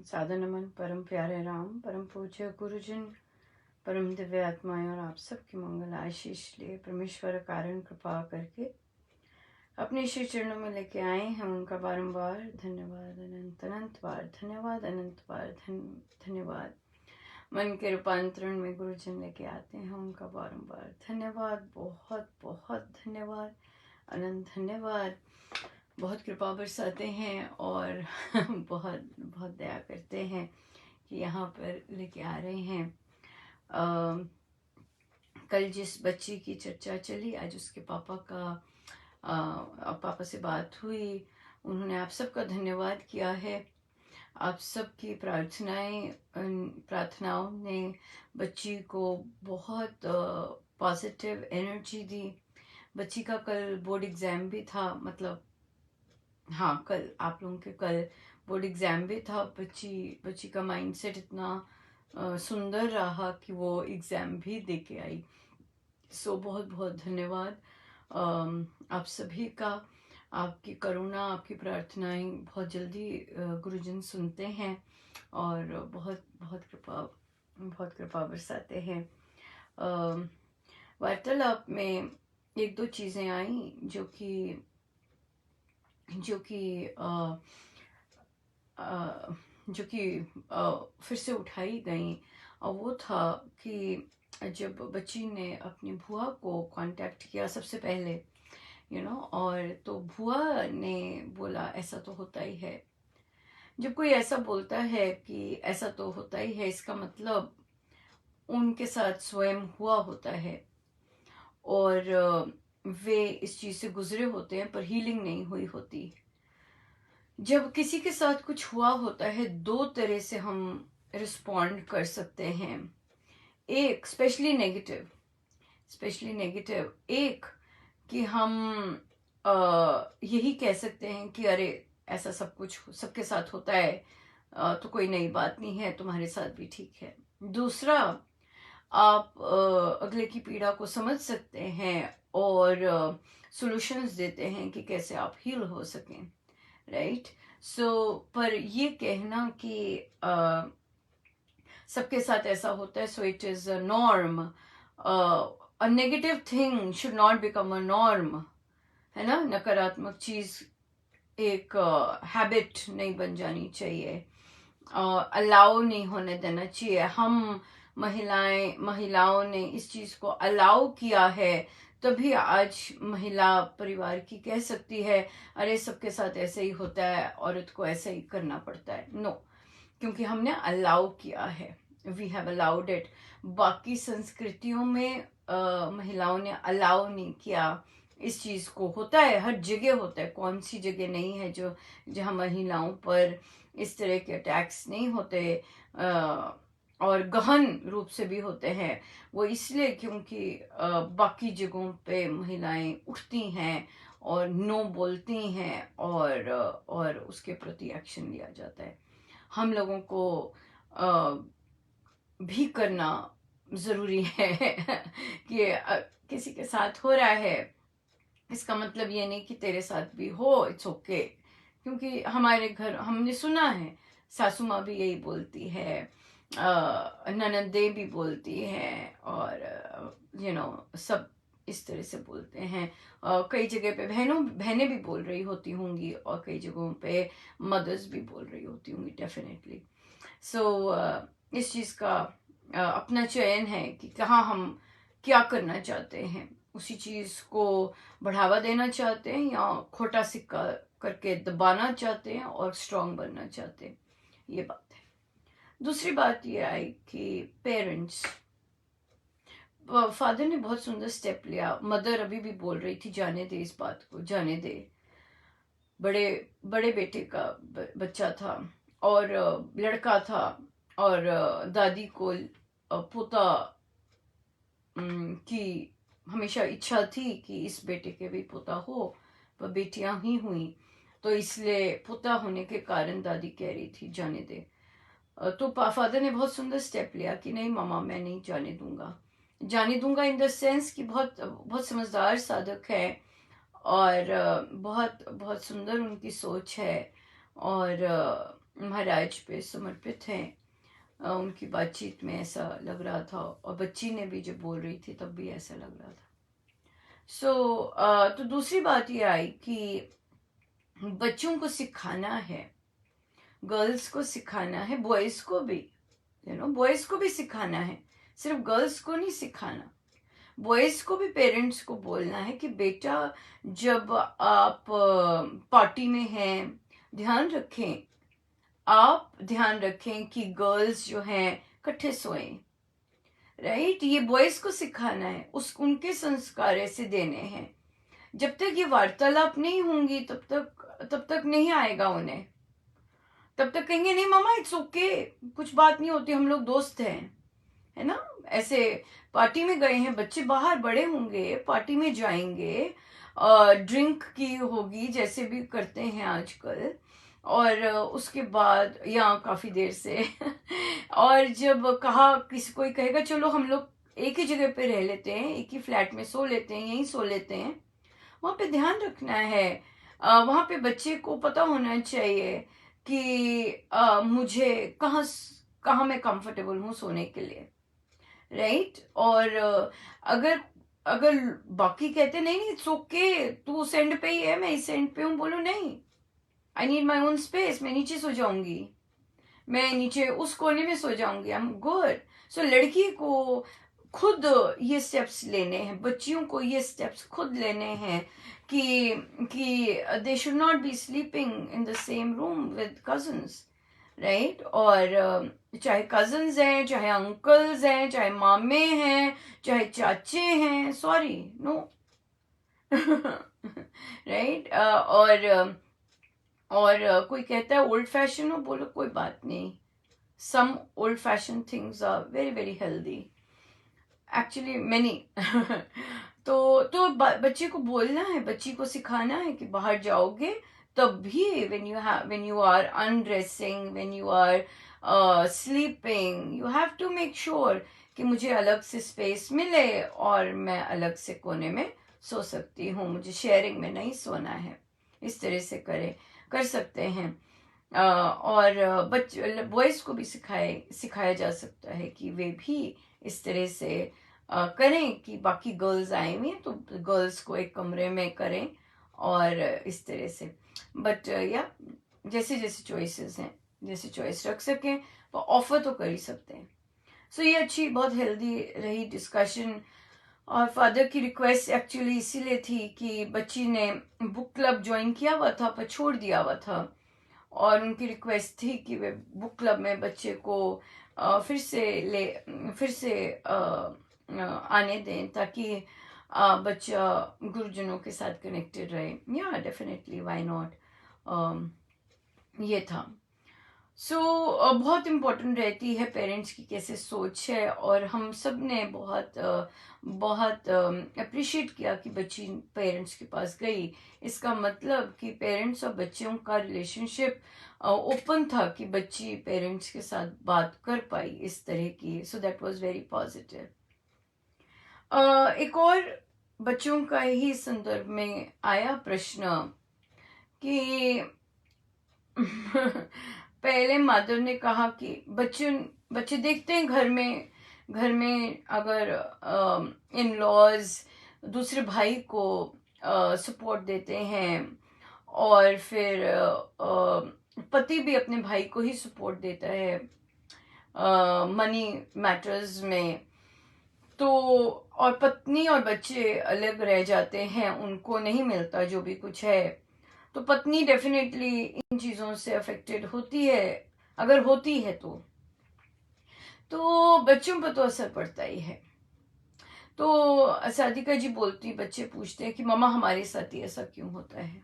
सादर नमन परम प्यारे राम, परम पूज्य गुरुजन, परम दिव्य आत्माएं और आप सबकी मंगल आशीष लिए परमेश्वर कारण कृपा करके अपने श्री चरणों में लेके आए हैं। उनका बारंबार धन्यवाद, अनंत अनंत बार धन्यवाद, अनंत बार धन्यवाद। मन के रूपांतरण में गुरुजन लेके आते हैं, उनका बारंबार धन्यवाद, बहुत बहुत धन्यवाद, अनंत धन्यवाद। बहुत कृपा बरसाते हैं और बहुत बहुत दया करते हैं कि यहाँ पर लेके आ रहे हैं। कल जिस बच्ची की चर्चा चली, आज उसके पापा का पापा से बात हुई। उन्होंने आप सबका धन्यवाद किया है। आप सबकी प्रार्थनाओं ने बच्ची को बहुत पॉजिटिव एनर्जी दी। बच्ची का कल बोर्ड एग्ज़ाम भी था, मतलब हाँ, कल आप लोगों के कल बोर्ड एग्ज़ाम भी था। बच्ची का माइंडसेट इतना सुंदर रहा कि वो एग्ज़ाम भी दे के आई। सो बहुत बहुत धन्यवाद आप सभी का। आपकी करुणा, आपकी प्रार्थनाएं बहुत जल्दी गुरुजन सुनते हैं और बहुत बहुत कृपा बरसाते हैं। वार्तालाप में एक दो चीज़ें आई जो कि फिर से उठाई गई, और वो था कि जब बच्ची ने अपनी बुआ को कांटेक्ट किया सबसे पहले, और तो बुआ ने बोला ऐसा तो होता ही है। जब कोई ऐसा बोलता है कि ऐसा तो होता ही है, इसका मतलब उनके साथ स्वयं हुआ होता है और वे इस चीज़ से गुजरे होते हैं, पर हीलिंग नहीं हुई होती। जब किसी के साथ कुछ हुआ होता है, दो तरह से हम रिस्पॉन्ड कर सकते हैं। एक स्पेशली नेगेटिव, एक कि हम यही कह सकते हैं कि अरे ऐसा सब कुछ सबके साथ होता है, तो कोई नई बात नहीं है, तुम्हारे साथ भी ठीक है। दूसरा, आप अगले की पीड़ा को समझ सकते हैं और सॉल्यूशंस देते हैं कि कैसे आप हील हो सकें, राइट। सो पर ये कहना कि सबके साथ ऐसा होता है, so it is a norm, a negative thing should not become a norm, है ना। नकारात्मक चीज एक हैबिट नहीं बन जानी चाहिए, अलाउ नहीं होने देना चाहिए। हम महिलाओं ने इस चीज को अलाउ किया है, तभी आज महिला परिवार की कह सकती है अरे सबके साथ ऐसे ही होता है, औरत को ऐसे ही करना पड़ता है। नो, क्योंकि हमने अलाउ किया है, वी हैव अलाउड इट। बाकी संस्कृतियों में महिलाओं ने अलाउ नहीं किया इस चीज को। होता है, हर जगह होता है, कौन सी जगह नहीं है जो जहाँ महिलाओं पर इस तरह के अटैक्स नहीं होते, और गहन रूप से भी होते हैं। वो इसलिए क्योंकि बाकी जगहों पे महिलाएं उठती हैं और नो बोलती हैं और उसके प्रति एक्शन लिया जाता है। हम लोगों को भी करना जरूरी है कि किसी के साथ हो रहा है, इसका मतलब ये नहीं कि तेरे साथ भी हो, इट्स ओके। क्योंकि हमारे घर हमने सुना है, सासू माँ भी यही बोलती है, ननदे भी बोलती हैं, और सब इस तरह से बोलते हैं। कई जगह पे बहनें भी बोल रही होती होंगी, और कई जगहों पे मदर्स भी बोल रही होती होंगी, डेफिनेटली। सो इस चीज़ का अपना चयन है कि कहाँ हम क्या करना चाहते हैं, उसी चीज़ को बढ़ावा देना चाहते हैं या खोटा सिक्का करके दबाना चाहते हैं और स्ट्रांग बनना चाहते हैं, ये बात है। दूसरी बात ये आई कि पेरेंट्स, फादर ने बहुत सुंदर स्टेप लिया। मदर अभी भी बोल रही थी जाने दे, इस बात को जाने दे। बड़े बड़े बेटे का बच्चा था और लड़का था, और दादी को पोता की हमेशा इच्छा थी कि इस बेटे के भी पोता हो, पर बेटियां ही हुई, तो इसलिए पोता होने के कारण दादी कह रही थी जाने दे। तो फादर ने बहुत सुंदर स्टेप लिया कि नहीं मामा, मैं नहीं जाने दूंगा इन द सेंस कि बहुत बहुत समझदार साधक है, और बहुत बहुत सुंदर उनकी सोच है, और महाराज पे समर्पित हैं। उनकी बातचीत में ऐसा लग रहा था, और बच्ची ने भी जब बोल रही थी तब भी ऐसा लग रहा था। तो दूसरी बात ये आई कि बच्चों को सिखाना है, गर्ल्स को सिखाना है, बॉयज को भी, बॉयज को भी सिखाना है, सिर्फ गर्ल्स को नहीं सिखाना। बॉयज को भी पेरेंट्स को बोलना है कि बेटा, जब आप पार्टी में हैं, ध्यान रखें, आप ध्यान रखें कि गर्ल्स जो हैं इकट्ठे सोएं। राइट, ये बॉयज को सिखाना है, उनके संस्कार ऐसे देने हैं। जब तक ये वार्तालाप नहीं होंगी तब तक नहीं आएगा उन्हें। तब तक कहेंगे नहीं मामा इट्स ओके, कुछ बात नहीं होती, हम लोग दोस्त हैं, है ना। ऐसे पार्टी में गए हैं बच्चे, बाहर बड़े होंगे, पार्टी में जाएंगे, ड्रिंक की होगी जैसे भी करते हैं आजकल, और उसके बाद या काफी देर से और जब कहा, किसी कोई कहेगा चलो हम लोग एक ही जगह पे रह लेते हैं, एक ही फ्लैट में सो लेते हैं, यहीं सो लेते हैं, वहां पे ध्यान रखना है। वहां पे बच्चे को पता होना चाहिए कि मुझे कहाँ कहाँ मैं कंफर्टेबल हूँ सोने के लिए। राइट, और अगर अगर बाकी कहते नहीं नहीं इट्स ओके, तू उस एंड पे ही है, मैं इस एंड पे हूँ, बोलो नहीं, I need my own space, मैं नीचे सो जाऊंगी, मैं नीचे उस कोने में सो जाऊंगी, आई एम गुड। सो लड़की को खुद ये स्टेप्स लेने हैं, बच्चियों को ये स्टेप्स खुद लेने हैं कि they should not be sleeping in the same room with cousins. Right, और चाहे कजन्स हैं, चाहे अंकल्स हैं, चाहे मामे हैं, चाहे चाचे हैं, सॉरी नो। राइट, और कोई कहता है ओल्ड फैशन हो, बोलो कोई बात नहीं, some old fashioned things are very very healthy, actually many। तो बच्चे को बोलना है, बच्ची को सिखाना है कि बाहर जाओगे तब भी when you are undressing, when you are sleeping, you have to make sure कि मुझे अलग से स्पेस मिले और मैं अलग से कोने में सो सकती हूँ, मुझे शेयरिंग में नहीं सोना है। इस तरह से कर सकते हैं। और बॉयज को भी सिखाया जा सकता है कि वे भी इस तरह से करें कि बाकी गर्ल्स आए हुए हैं तो गर्ल्स को एक कमरे में करें, और इस तरह से। बट या जैसे जैसे चॉइसेस हैं, जैसे चॉइस रख सकें वो ऑफर तो कर ही सकते हैं। सो ये अच्छी, बहुत हेल्दी रही डिस्कशन। और फादर की रिक्वेस्ट एक्चुअली इसीलिए थी कि बच्ची ने बुक क्लब ज्वाइन किया हुआ था पर छोड़ दिया हुआ था, और उनकी रिक्वेस्ट थी कि वे बुक क्लब में बच्चे को फिर से आने दें ताकि बच्चा गुरुजनों के साथ कनेक्टेड रहे। या डेफिनेटली, व्हाई नॉट, ये था। सो बहुत इम्पोर्टेंट रहती है पेरेंट्स की कैसे सोच है, और हम सब ने बहुत अप्रिशिएट किया कि बच्ची पेरेंट्स के पास गई। इसका मतलब कि पेरेंट्स और बच्चों का रिलेशनशिप ओपन था कि बच्ची पेरेंट्स के साथ बात कर पाई इस तरह की। So that was very positive. एक और बच्चों का ही संदर्भ में आया प्रश्न कि पहले मदर ने कहा कि बच्चे देखते हैं घर में अगर इन लॉज दूसरे भाई को सपोर्ट देते हैं, और फिर पति भी अपने भाई को ही सपोर्ट देता है मनी मैटर्स में, तो और पत्नी और बच्चे अलग रह जाते हैं, उनको नहीं मिलता जो भी कुछ है, तो पत्नी डेफिनेटली इन चीज़ों से अफेक्टेड होती है, अगर होती है तो बच्चों पर तो असर पड़ता ही है। तो साधिका जी बोलती, बच्चे पूछते हैं कि मम्मा हमारे साथ ही ऐसा क्यों होता है।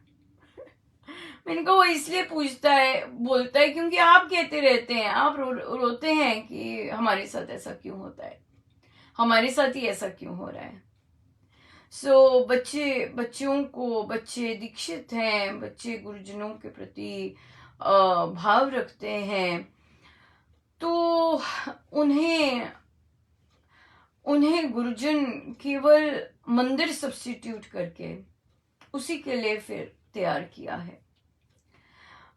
मैंने कहा वो इसलिए बोलता है क्योंकि आप कहते रहते हैं, आप रोते हैं कि हमारे साथ ऐसा क्यों होता है, हमारे साथ ही ऐसा क्यों हो रहा है। सो बच्चे दीक्षित हैं, बच्चे गुरुजनों के प्रति भाव रखते हैं, तो उन्हें गुरुजन केवल मंदिर सब्स्टिट्यूट करके उसी के लिए फिर तैयार किया है।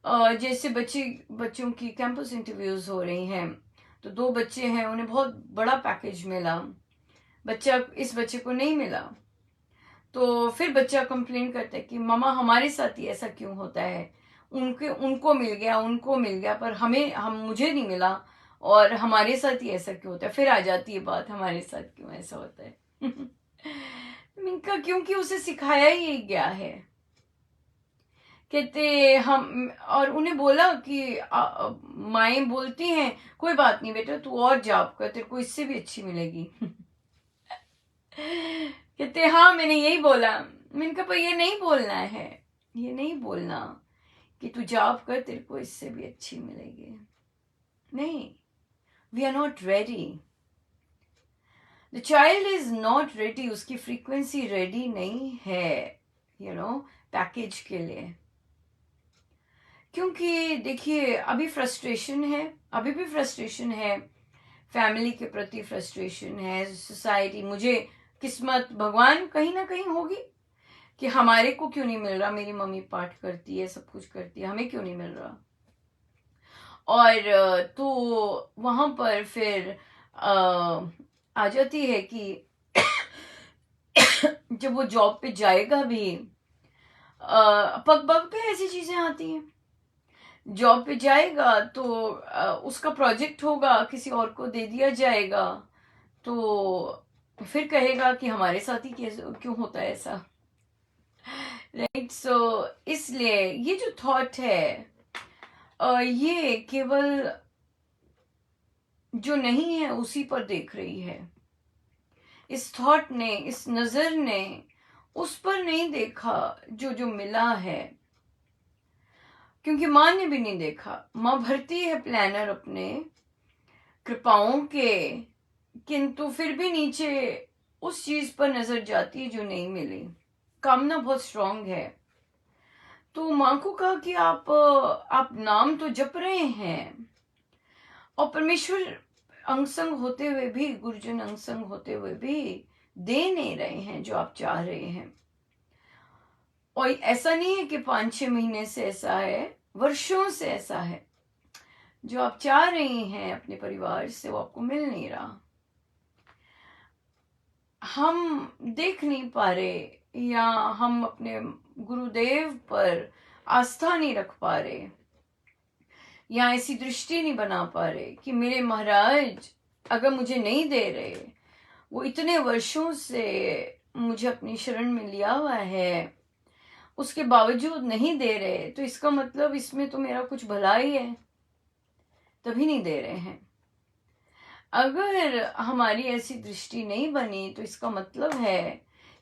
जैसे बच्चों की कैंपस इंटरव्यूज हो रही हैं, तो 2 बच्चे हैं, उन्हें बहुत बड़ा पैकेज मिला, इस बच्चे को नहीं मिला। तो फिर बच्चा कंप्लेन करता है कि मामा हमारे साथ ही ऐसा क्यों होता है, उनको मिल गया पर मुझे नहीं मिला, और हमारे साथ ही ऐसा क्यों होता है। फिर आ जाती है बात, हमारे साथ क्यों ऐसा होता है। इनका क्योंकि उसे सिखाया ही गया है। कहते हम, और उन्हें बोला कि माएँ बोलती हैं कोई बात नहीं बेटा, तू और जॉब कर, तेरे को इससे भी अच्छी मिलेगी। कहते हाँ मैंने यही बोला। मैंने कहा पर ये नहीं बोलना है, ये नहीं बोलना कि तू जॉब कर, तेरे को इससे भी अच्छी मिलेगी। नहीं, we are not ready, the child is not ready, उसकी फ्रीक्वेंसी रेडी नहीं है पैकेज के लिए। क्योंकि देखिए अभी फ्रस्ट्रेशन है, अभी भी फ्रस्ट्रेशन है, फैमिली के प्रति फ्रस्ट्रेशन है, सोसाइटी, मुझे किस्मत भगवान कहीं ना कहीं होगी कि हमारे को क्यों नहीं मिल रहा, मेरी मम्मी पाठ करती है, सब कुछ करती है, हमें क्यों नहीं मिल रहा। और तो वहां पर फिर आ जाती है कि जब वो जॉब पे जाएगा भी, पग पग पे ऐसी चीजें आती हैं। जॉब पे जाएगा तो उसका प्रोजेक्ट होगा, किसी और को दे दिया जाएगा, तो फिर कहेगा कि हमारे साथ ही क्यों होता है ऐसा, राइट। सो इसलिए ये जो थॉट है, ये केवल जो नहीं है उसी पर देख रही है। इस थॉट ने, इस नजर ने उस पर नहीं देखा जो जो मिला है, क्योंकि माँ ने भी नहीं देखा। माँ भरती है प्लानर अपने कृपाओं के, किंतु फिर भी नीचे उस चीज पर नजर जाती है जो नहीं मिली। कामना बहुत स्ट्रांग है। तो माँ को कहा कि आप नाम तो जप रहे हैं, और परमेश्वर अंगसंग होते हुए भी, गुरुजन अंगसंग होते हुए भी दे नहीं रहे हैं जो आप चाह रहे हैं। और ऐसा नहीं है कि 5-6 महीने से ऐसा है, वर्षों से ऐसा है, जो आप चाह रही हैं अपने परिवार से वो आपको मिल नहीं रहा। हम देख नहीं पा रहे, या हम अपने गुरुदेव पर आस्था नहीं रख पा रहे, या ऐसी दृष्टि नहीं बना पा रहे कि मेरे महाराज अगर मुझे नहीं दे रहे, वो इतने वर्षों से मुझे अपनी शरण में लिया हुआ है, उसके बावजूद नहीं दे रहे, तो इसका मतलब इसमें तो मेरा कुछ भला ही है, तभी नहीं दे रहे हैं। अगर हमारी ऐसी दृष्टि नहीं बनी तो इसका मतलब है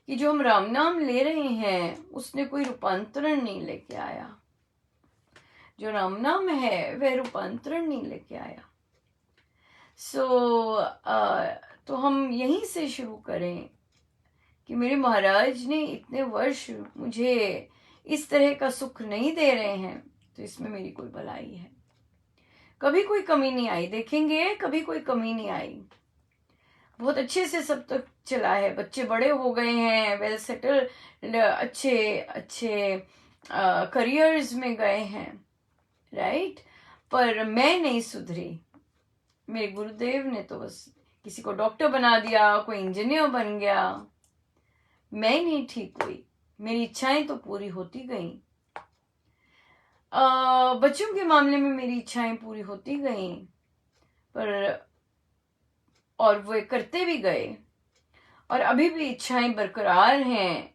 कि जो हम राम नाम ले रहे हैं उसने कोई रूपांतरण नहीं लेके आया। जो राम नाम है वह रूपांतरण नहीं लेके आया। तो हम यहीं से शुरू करें कि मेरे महाराज ने इतने वर्ष मुझे इस तरह का सुख नहीं दे रहे हैं, तो इसमें मेरी कोई भलाई है। कभी कोई कमी नहीं आई, देखेंगे कभी कोई कमी नहीं आई, बहुत अच्छे से सब तक चला है, बच्चे बड़े हो गए हैं, वेल सेटल, अच्छे अच्छे करियर्स में गए हैं, राइट। पर मैं नहीं सुधरी। मेरे गुरुदेव ने तो बस किसी को डॉक्टर बना दिया, कोई इंजीनियर बन गया, मैं नहीं ठीक हुई। मेरी इच्छाएं तो पूरी होती गईं, बच्चों के मामले में मेरी इच्छाएं पूरी होती गईं, पर और वो करते भी गए, और अभी भी इच्छाएं बरकरार हैं।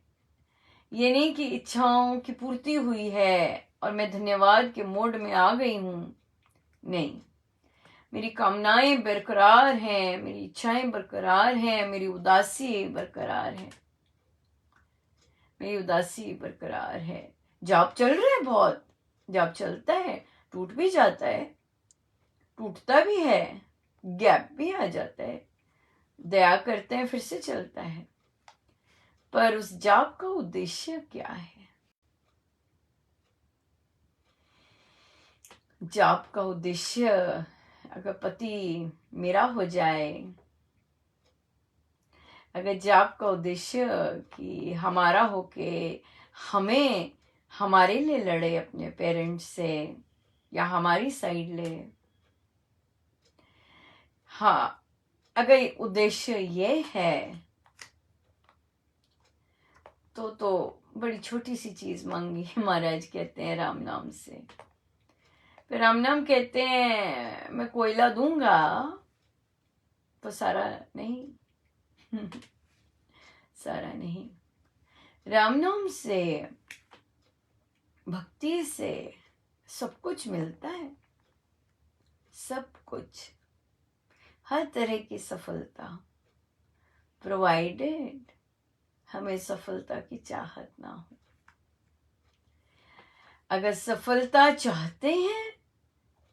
ये नहीं कि इच्छाओं की पूर्ति हुई है और मैं धन्यवाद के मोड में आ गई हूं, नहीं, मेरी कामनाएं बरकरार हैं, मेरी इच्छाएं बरकरार हैं, मेरी उदासी बरकरार है, मेरी उदासी बरकरार है। जाप चल रहा है, बहुत जाप चलता है, टूट भी जाता है, टूटता भी है, गैप भी आ जाता है, दया करते हैं फिर से चलता है। पर उस जाप का उद्देश्य क्या है? जाप का उद्देश्य, अगर पति मेरा हो जाए, अगर जाप का उद्देश्य कि हमारा होके हमें हमारे लिए लड़े अपने पेरेंट्स से या हमारी साइड ले। हाँ, अगर उद्देश्य ये है तो बड़ी छोटी सी चीज मांगी। महाराज कहते हैं राम नाम से। फिर राम नाम कहते हैं मैं कोयला दूंगा तो सारा नहीं। सारा नहीं। राम नाम से, भक्ति से सब कुछ मिलता है, सब कुछ, हर तरह की सफलता, प्रोवाइडेड हमें सफलता की चाहत ना हो। अगर सफलता चाहते हैं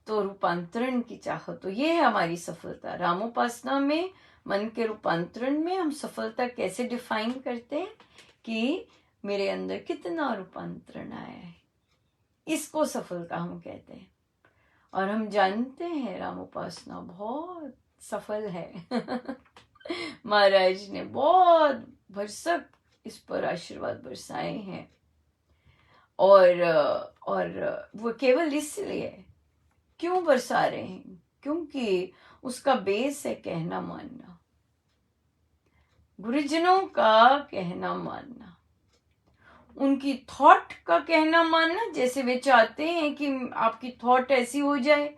तो रूपांतरण की चाहत, तो ये है हमारी सफलता। रामोपासना में, मन के रूपांतरण में हम सफलता कैसे डिफाइन करते हैं कि मेरे अंदर कितना रूपांतरण आया है, इसको सफलता हम कहते हैं। और हम जानते हैं रामोपासना बहुत सफल है। महाराज ने बहुत भरसक इस पर आशीर्वाद बरसाए हैं। और वो केवल इसलिए क्यों बरसा रहे हैं, क्योंकि उसका बेस है कहना मानना, गुरुजनों का कहना मानना, उनकी थॉट का कहना मानना, जैसे वे चाहते हैं कि आपकी थॉट ऐसी हो जाए,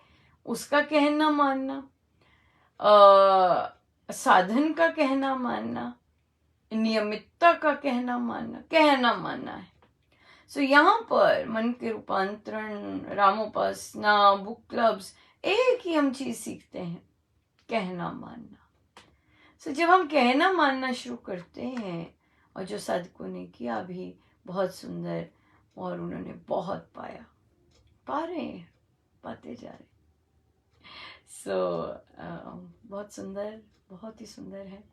उसका कहना मानना, साधन का कहना मानना, नियमितता का कहना मानना है। सो यहाँ पर मन के रूपांतरण, रामोपासना, बुक क्लब्स, एक ही हम चीज सीखते हैं, कहना मानना। सो जब हम कहना मानना शुरू करते हैं, और जो साधकों ने किया भी बहुत सुंदर, और उन्होंने बहुत पाया, पा रहे हैं, पाते जा रहे। बहुत सुंदर, बहुत ही सुंदर है,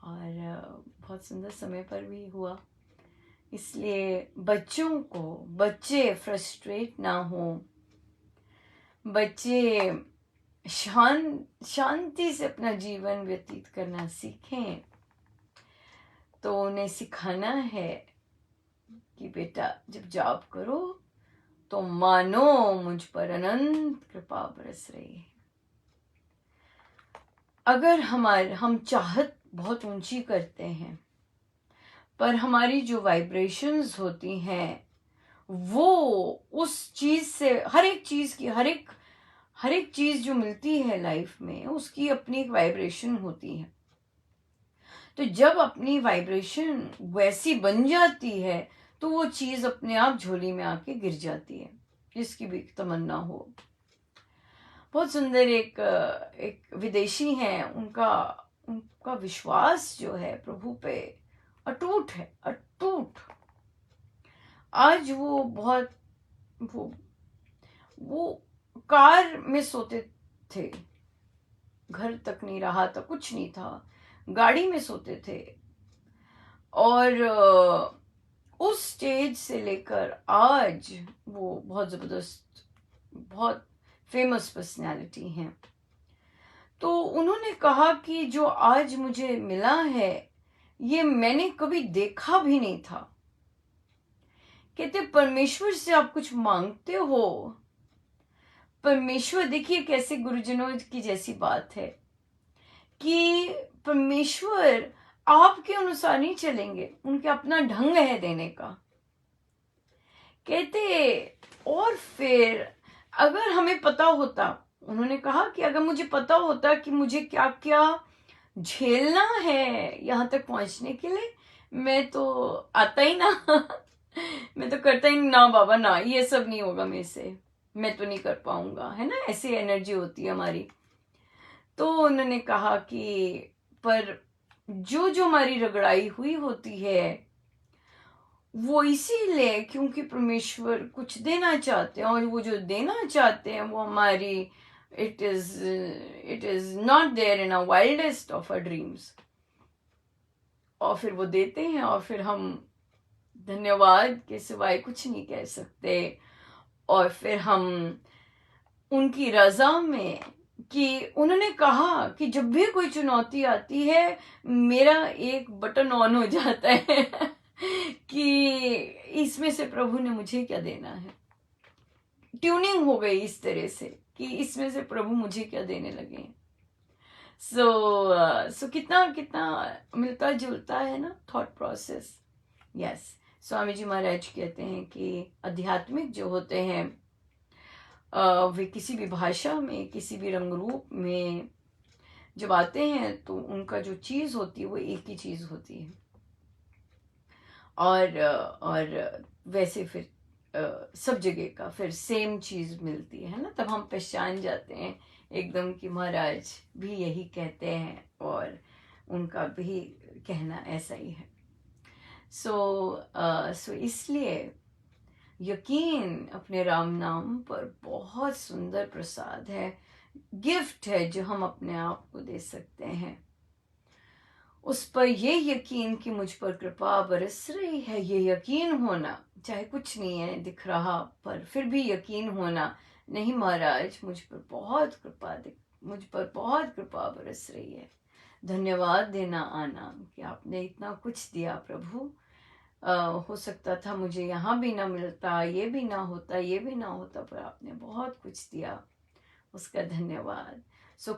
और बहुत सुंदर समय पर भी हुआ। इसलिए बच्चे फ्रस्ट्रेट ना हो, बच्चे शांति से अपना जीवन व्यतीत करना सीखें। तो उन्हें सिखाना है कि बेटा जब जॉब करो तो मानो मुझ पर अनंत कृपा बरस रही है। अगर हम चाहत बहुत ऊंची करते हैं, पर हमारी जो वाइब्रेशंस होती हैं वो उस चीज से, हर एक चीज जो मिलती है लाइफ में, उसकी अपनी एक वाइब्रेशन होती है। तो जब अपनी वाइब्रेशन वैसी बन जाती है तो वो चीज अपने आप झोली में आके गिर जाती है, जिसकी भी तमन्ना हो। बहुत सुंदर एक विदेशी हैं, उनका विश्वास जो है प्रभु पे अटूट है, अटूट। आज वो बहुत वो कार में सोते थे, घर तक नहीं रहा था, कुछ नहीं था, गाड़ी में सोते थे। और उस स्टेज से लेकर आज वो बहुत जबरदस्त, बहुत फेमस पर्सनालिटी हैं। तो उन्होंने कहा कि जो आज मुझे मिला है ये मैंने कभी देखा भी नहीं था। कहते परमेश्वर से आप कुछ मांगते हो, परमेश्वर, देखिए कैसे गुरुजनों की जैसी बात है कि परमेश्वर आपके अनुसार नहीं चलेंगे, उनके अपना ढंग है देने का। कहते और फिर अगर हमें पता होता, उन्होंने कहा कि अगर मुझे पता होता कि मुझे क्या क्या झेलना है यहाँ तक पहुंचने के लिए, मैं तो आता ही ना। मैं तो करता ही ना, बाबा ना, ये सब नहीं होगा मेरे से, मैं तो नहीं कर पाऊंगा, है ना, ऐसी एनर्जी होती है हमारी। तो उन्होंने कहा कि पर जो हमारी रगड़ाई हुई होती है वो इसीलिए क्योंकि परमेश्वर कुछ देना चाहते हैं, और वो जो देना चाहते हैं वो हमारी it is not there in a wildest of a dreams. और फिर वो देते हैं, और फिर हम धन्यवाद के सिवाय कुछ नहीं कह सकते। और फिर हम उनकी रजा में, कि उन्होंने कहा कि जब भी कोई चुनौती आती है मेरा एक बटन ऑन हो जाता है। कि इसमें से प्रभु ने मुझे क्या देना है। ट्यूनिंग हो गई इस तरह से कि इसमें से प्रभु मुझे क्या देने लगे हैं। सो कितना कितना मिलता जुलता है ना thought process. Yes, Swami ji महाराज कहते हैं कि आध्यात्मिक जो होते हैं वे किसी भी भाषा में, किसी भी रंग रूप में जब आते हैं तो उनका जो चीज होती है वो एक ही चीज होती है। और वैसे फिर सब जगह का फिर सेम चीज मिलती है ना, तब हम पहचान जाते हैं एकदम कि महाराज भी यही कहते हैं और उनका भी कहना ऐसा ही है। सो इसलिए यकीन अपने राम नाम पर बहुत सुंदर प्रसाद है, गिफ्ट है जो हम अपने आप को दे सकते हैं। उस पर ये यकीन कि मुझ पर कृपा बरस रही है, ये यकीन होना, चाहे कुछ नहीं है दिख रहा पर फिर भी यकीन होना, नहीं महाराज मुझ पर बहुत कृपा बरस रही है। धन्यवाद देना आना कि आपने इतना कुछ दिया प्रभु। हो सकता था मुझे यहाँ भी ना मिलता, ये भी ना होता, ये भी ना होता, पर आपने बहुत कुछ दिया, उसका धन्यवाद। सो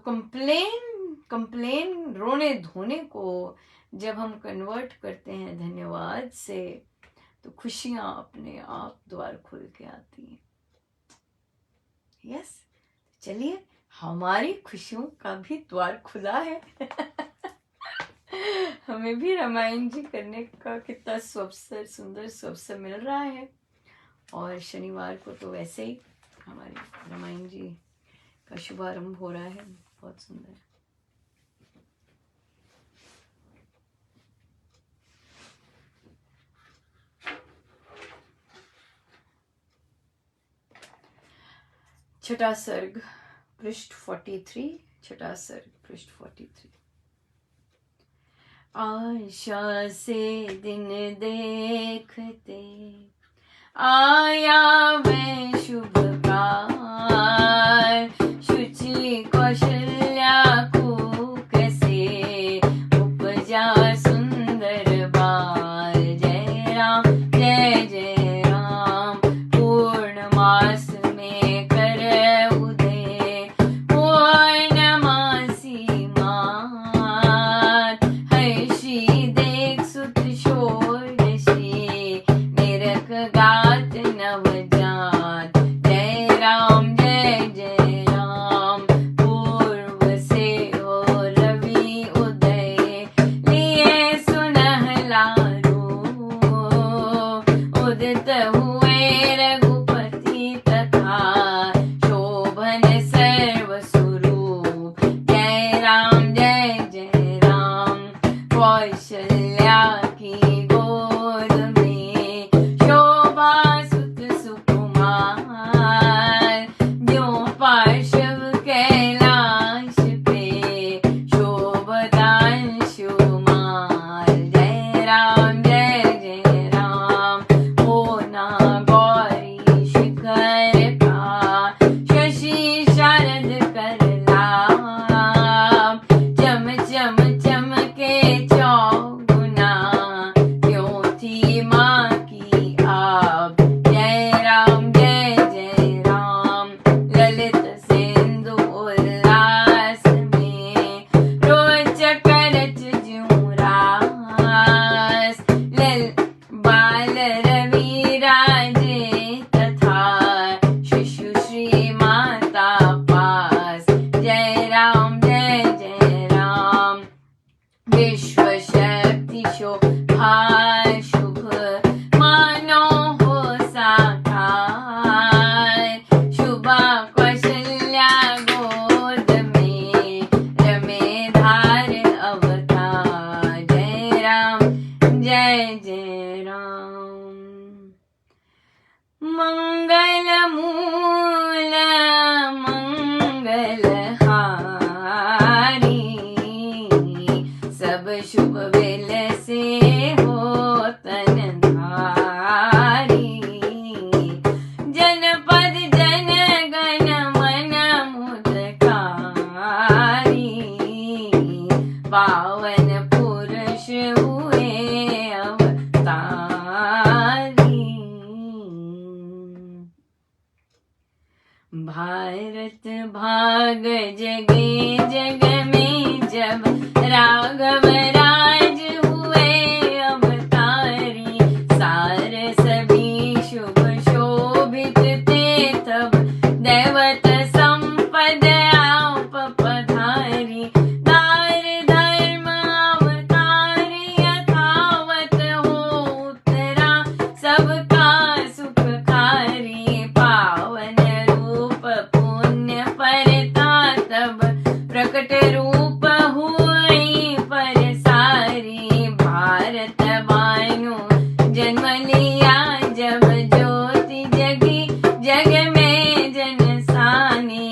कंप्लेन रोने धोने को जब हम कन्वर्ट करते हैं धन्यवाद से, तो खुशियां अपने आप द्वार खुल के आती हैं। यस, चलिए हमारी खुशियों का भी द्वार खुला है। हमें भी रामायण जी करने का कितना सुंदर अवसर मिल रहा है। और शनिवार को तो वैसे ही हमारे रामायण जी का शुभारंभ हो रहा है, बहुत सुंदर। छठा सर्ग पृष्ठ 43, छठा सर्ग पृष्ठ 43। आशा से दिन देखते आया मैं शुभ काल, शुचि कौशल्या कूक से उपजा सुंदर बाल। जय राम जय जय राम, पूर्णमास में कर उदय पूर्णमासी मात। हर्षि देख सुत षोडशी निरख गात नवजात। जय राम जय राम, पूर्व से हो रवि उदय लिए सुनहला रूप। उदित हुए रघुपति तथा शोभन सर्व स्वरूप। जय राम जय राम, कौशल्या की गोद में शोभा सुत सुकुमार। जो पार्श्व कैलाश पे शोभतांशु माल। जय राम जय राम, होना गौरी शिखर का शशि शारद कर लाभ। चम चम चमके चौगुना, क्यों थी माँ की आप। जय राम जय राम, ललित सिंधु उल्लास में रोचक रच ज्यों रास। बाल रवि राजे तथा शिशु श्री माता पास। जय राम जय राम, विश्व शक्ति शोभा शुभ मानो हो साकार। शुभा कौशल्या गोद में रमे धार अवतार। जय राम जय राम, मंगल मूल मंगल हारी। सब शुभ वेल से हो तन धारी। जनपद जन गण मन मुदकारी। पावन पुरुष हुए अवतारी। जगे जग में जब राघव राज हुए अवतारी, सार सभी शुभ शोभित थे तब दैवत संपद आप पधारी, दार धर्म अवतारी यथावत हो उतरा सबका सुखकारी, पावन रूप पुण्य परता तब प्रकट रूप हुई परसारी, भारत भानु जन्म लिया जब ज्योति जगी जग में जनसानी,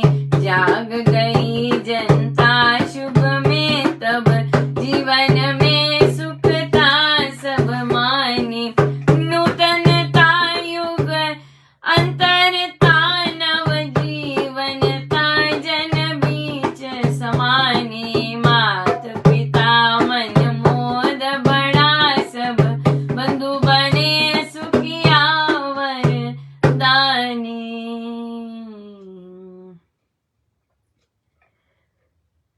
जाग गई जनता शुभ में तब जीवन में सुखता सब मानी, नूतनता युग अंतरता नव जीवनता जन बीच समानी, मात पिता मन मोद बड़ा सब बंधु बने सुखिया वरदानी।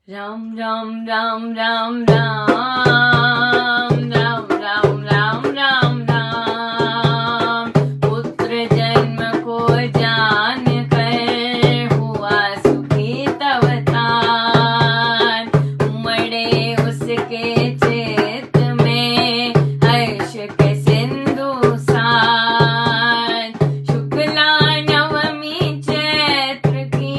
राम राम राम राम राम राम राम राम राम राम, पुत्र जन्म को जान कर हुआ सुखी तब तान, उमड़े उसके चित्त में हर्ष के सिंधु सान, शुक्ला नवमी चैत्र की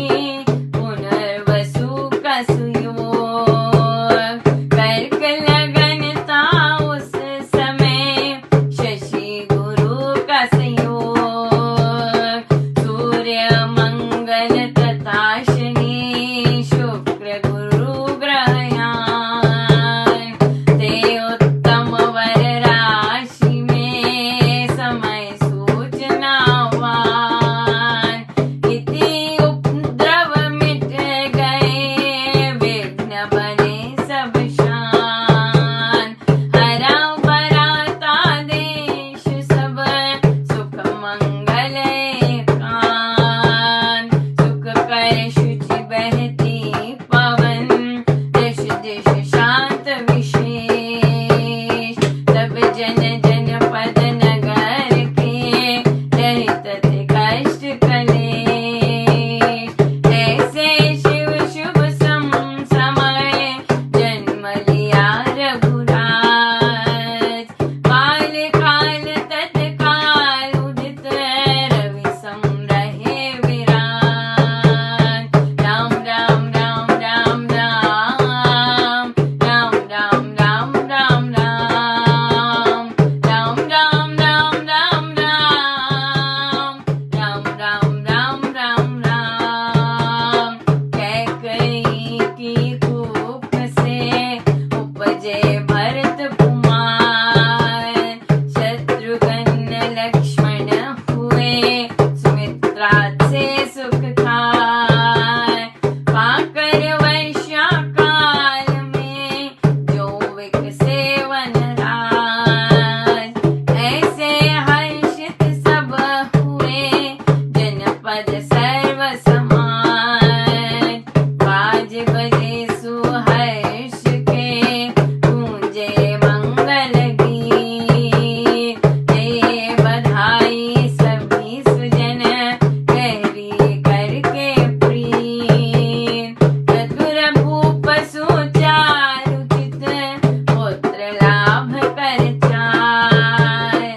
पुनर्वसु का सुयोग, कर्क लगन था उस समय शशि गुरु का संयोग, सूर्य मंगल तथा शनि शुक्र गुरु ग्रहयान, ते उत्तम वर राशि में समय सूचनावान, इति उपद्रव मिट गए विघ्न बने सब शान, हरा भराता देश सब सुख मंगल एकान, सुख कर शुचि बहती पवन दिश दिश शांत विशेष, तब जन जन पद नगर के रहित थे कष्ट कलेश, ऐसे शिव शुभ समय जन्म लिया रघुराज, काल काल तत्काल उदित रवि सम रहे विराज, राम राम राम राम राम राम राम राम राम राम राम राम राम राम राम राम राम राम राम, कैकई की कूप से उपजे भरत कुमार, शत्रुघ्न लक्ष्मण हुए सुमित्रा से सुख खाए, पाकर वैश्या काल में जो विकसे वनराज, ऐसे हर्षित सब हुए जनपद सर्व समाज, बाज बजे सुहर्ष के गूंजे मंगल गीत, दे बधाई सभी सुजन गहरी करके प्रीत, चतुर भूप सुचारुचित पुत्र लाभ कर चाय,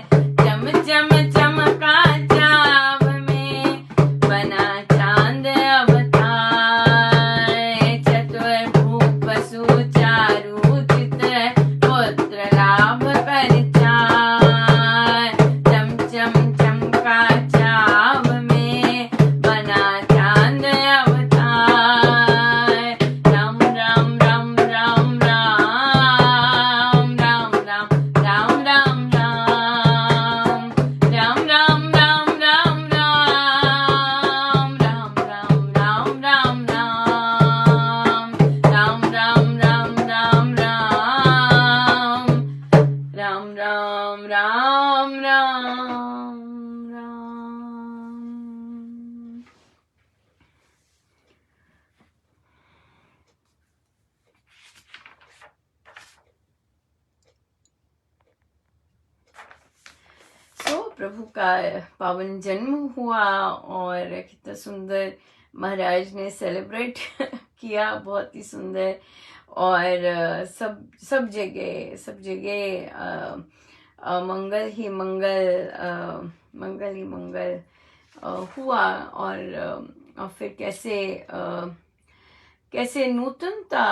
चम चम चमका चाव में बना चांद अवतार, चतुर प्रभु का पावन जन्म हुआ और कितना सुंदर महाराज ने सेलिब्रेट किया, बहुत ही सुंदर। और सब जगह मंगल ही मंगल, मंगल ही मंगल हुआ। और फिर कैसे नूतनता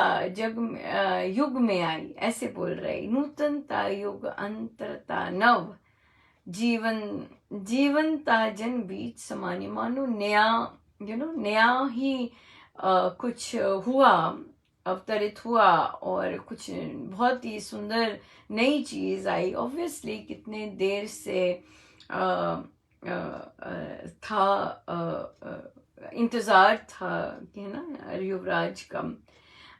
युग में आई, ऐसे बोल रहे, नूतनता युग अंतरता नव, जीवन जीवनता जन बीच समानी, मानो नया नया ही कुछ हुआ, अवतरित हुआ और कुछ बहुत ही सुंदर नई चीज आई। ऑब्वियसली कितने देर से था, इंतजार था कि है ना युवराज का।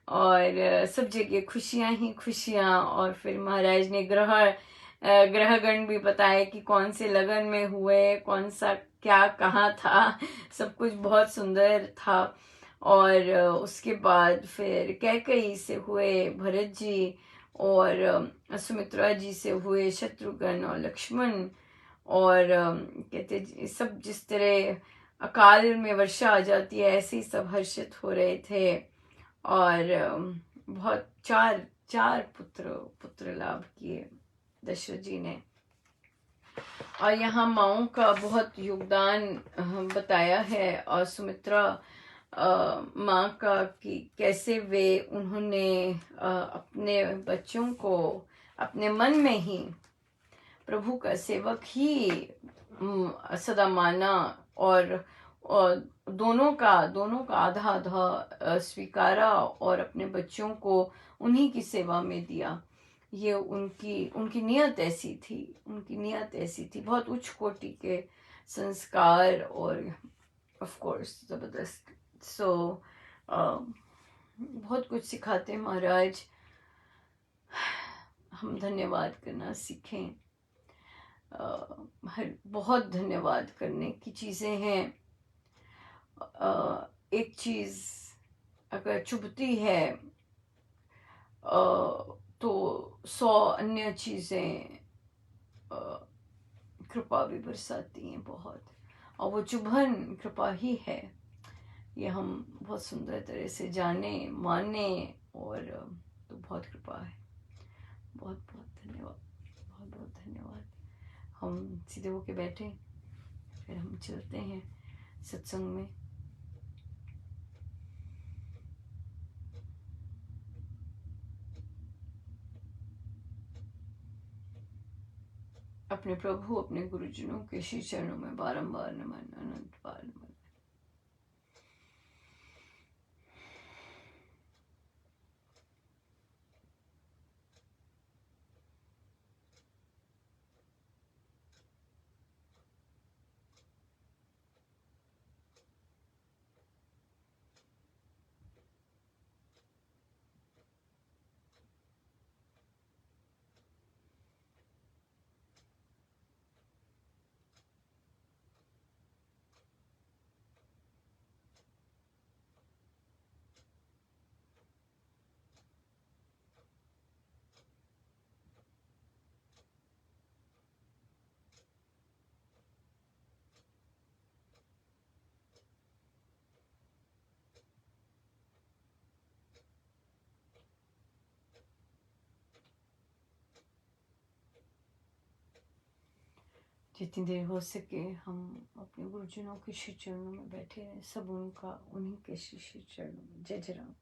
और सब जगह खुशियां ही खुशियां। और फिर महाराज ने ग्रहगण भी बताए कि कौन से लगन में हुए, कौन सा क्या कहाँ था, सब कुछ बहुत सुंदर था। और उसके बाद फिर कैकेयी से हुए भरत जी, और सुमित्रा जी से हुए शत्रुघ्न और लक्ष्मण। और कहते सब जिस तरह अकाल में वर्षा आ जाती है, ऐसे ही सब हर्षित हो रहे थे। और बहुत चार चार पुत्र लाभ किए दशरथ जी ने। और यहाँ माओ का बहुत योगदान बताया है, और सुमित्रा माँ का कि कैसे उन्होंने अपने बच्चों को अपने मन में ही प्रभु का सेवक ही सदा माना, और दोनों का आधा आधा स्वीकारा, और अपने बच्चों को उन्हीं की सेवा में दिया। ये उनकी नियत ऐसी थी, बहुत उच्च कोटि के संस्कार, और ऑफ कोर्स जबरदस्त। सो बहुत कुछ सिखाते हैं महाराज, हम धन्यवाद करना सीखें। बहुत धन्यवाद करने की चीज़ें हैं। एक चीज़ अगर चुभती है तो 100 अन्य चीज़ें कृपा भी बरसाती हैं बहुत, और वो चुभन कृपा ही है। ये हम बहुत सुंदर तरह से जाने माने, और तो बहुत कृपा है। बहुत बहुत धन्यवाद, बहुत बहुत धन्यवाद। हम सीधे होके बैठे, फिर हम चलते हैं सत्संग में। अपने प्रभु, अपने गुरुजनों के श्री चरणों में बारंबार नमन, अनंत बार नमन। जितनी देर हो सके हम अपने गुरुजनों के श्री चरणों में बैठे रहें, सब उन्हीं के श्री चरणों में। जय जय राम।